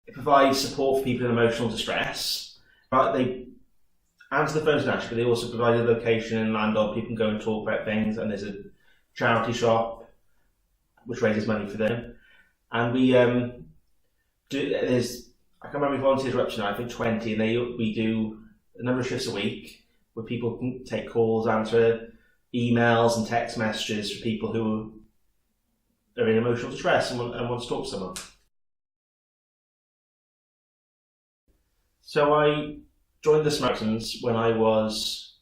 it provides support for people in emotional distress. But they answer the phones naturally, but they also provide a location in Llandrindod people can go and talk about things, and there's a charity shop which raises money for them. And we I can't remember if volunteers are up to now, I think 20, and we do a number of shifts a week where people can take calls, answer emails and text messages for people who are in emotional distress and want to talk to someone. So I joined the Samaritans when I was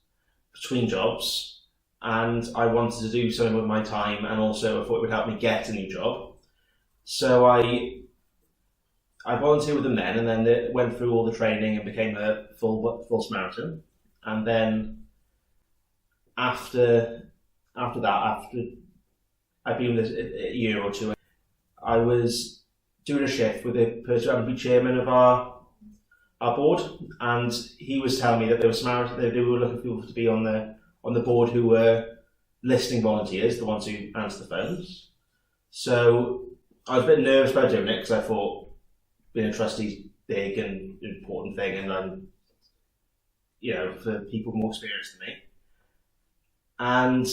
between jobs, and I wanted to do something with my time, and also I thought it would help me get a new job. So I volunteered with them then, and then they went through all the training and became a full Samaritan. And then after I'd been with a year or two, I was doing a shift with a person who happened to be chairman of our board, and he was telling me that they were looking for people to be on the board who were listening volunteers, the ones who answer the phones. So I was a bit nervous about doing it because I thought being a trustee is big and important thing, and for people more experienced than me. And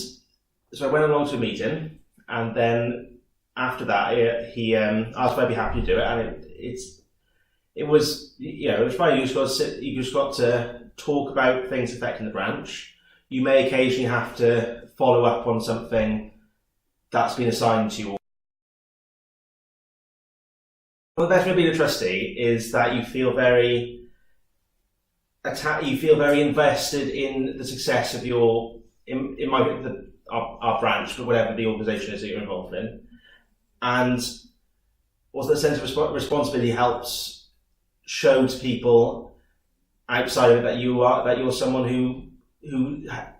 so I went along to a meeting, and then after that, he asked if I'd be happy to do it, and it was fine. You just got to talk about things affecting the branch. You may occasionally have to follow up on something that's been assigned to you. Well, the best way of being a trustee is that you feel very invested in the success of our branch, but whatever the organisation is that you're involved in, and also the sense of responsibility helps show to people outside of it that you're someone who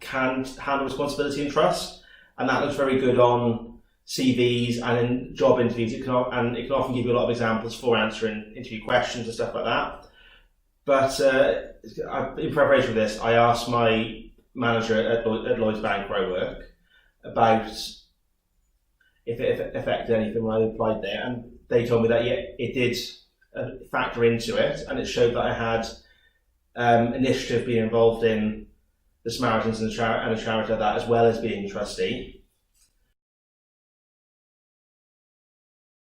can handle responsibility and trust, and that looks very good on CVs and in job interviews. It can often give you a lot of examples for answering interview questions and stuff like that. But in preparation for this, I asked my manager at Lloyds Bank where I work about if it affected anything when I applied there, and they told me that it did factor into it, and it showed that I had initiative being involved in the Samaritans and a charity like that, as well as being a trustee.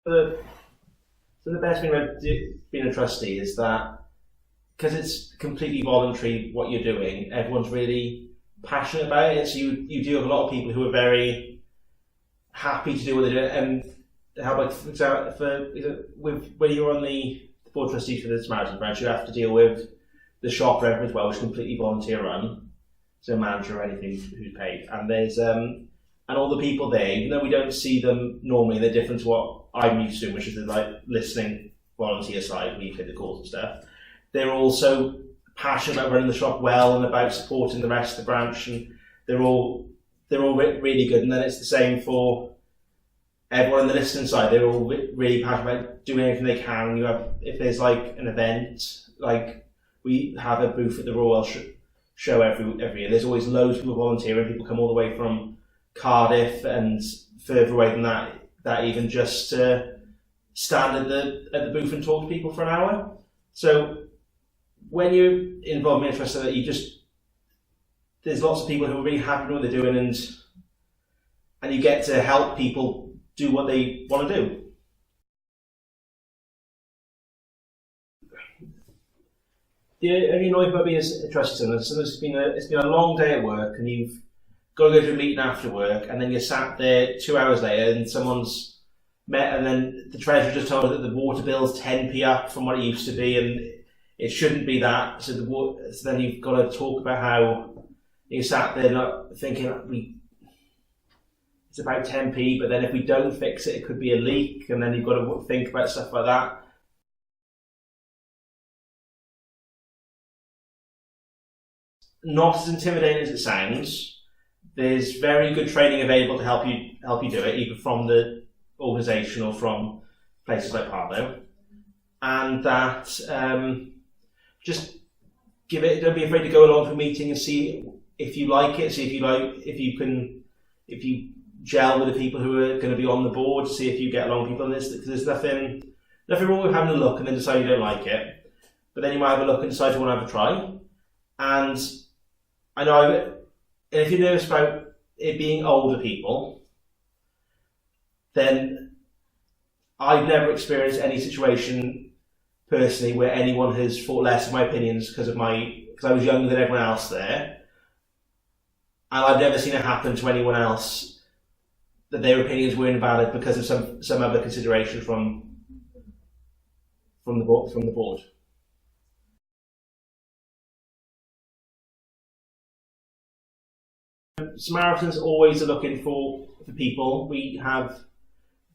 So the best thing about being a trustee is that because it's completely voluntary what you're doing, everyone's really passionate about it. So you deal with a lot of people who are very happy to do what they do. And how about, for example, when you're on the board of trustees for the Samaritans branch, you have to deal with the shop rep as well, which is completely volunteer run. So manager or anything who's paid. And there's and all the people there, even though we don't see them normally, they're different to what I'm used to, which is the listening volunteer side where you take the calls and stuff. They're also passionate about running the shop well and about supporting the rest of the branch, and they're all really good. And then it's the same for everyone on the listening side. They're all really passionate about doing everything they can. If there's an event, we have a booth at the Royal Show every year. There's always loads of people volunteering. People come all the way from Cardiff and further away than that even just to stand at the booth and talk to people for an hour. So when you're involved in interest in that, there's lots of people who are really happy with what they're doing, and you get to help people do what they want to do. The only annoying about being a trustee, it's been a long day at work, and you've got to go to a meeting after work, and then you're sat there 2 hours later, and someone's met, and then the treasurer just told her that the water bill's 10p up from what it used to be, and it shouldn't be that. So then you've got to talk about how you sat there not thinking it's about 10p, but then if we don't fix it, it could be a leak, and then you've got to think about stuff like that. Not as intimidating as it sounds. There's very good training available to help you do it, either from the organisation or from places like Parlo. And that just don't be afraid to go along to a meeting and see if you like it, see if you gel with the people who are going to be on the board, see if you get along with people on this, because there's nothing nothing wrong with having a look and then decide you don't like it, but then you might have a look and decide you want to have a try. And I know, if you're nervous about it being older people, then I've never experienced any situation personally where anyone has thought less of my opinions because I was younger than everyone else there, and I've never seen it happen to anyone else that their opinions were invalid because of some other consideration from the board. Samaritans always are looking for people. We have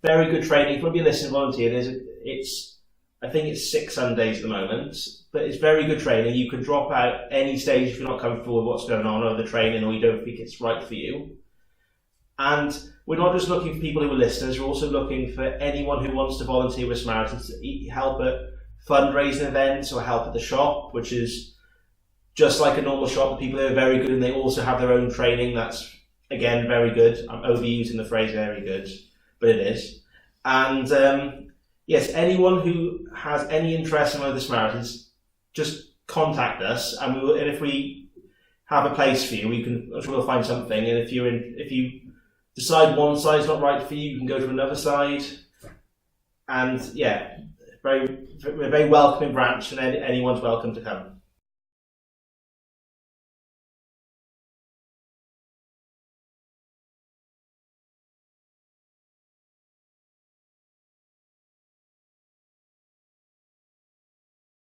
very good training. If you want to be a listening volunteer, I think it's 6 Sundays at the moment, but it's very good training. You can drop out any stage if you're not comfortable with what's going on or the training, or you don't think it's right for you. And we're not just looking for people who are listeners, we're also looking for anyone who wants to volunteer with Samaritans to help at fundraising events or help at the shop, which is just like a normal shop. The people there are very good, and they also have their own training that's, again, very good. I'm overusing the phrase very good, but it is. And yes, anyone who has any interest in one of the Samaritans, just contact us, and if we have a place for you, I'm sure we'll find something. And if you decide one side's not right for you, you can go to another side. And yeah, we're a very welcoming branch, and anyone's welcome to come.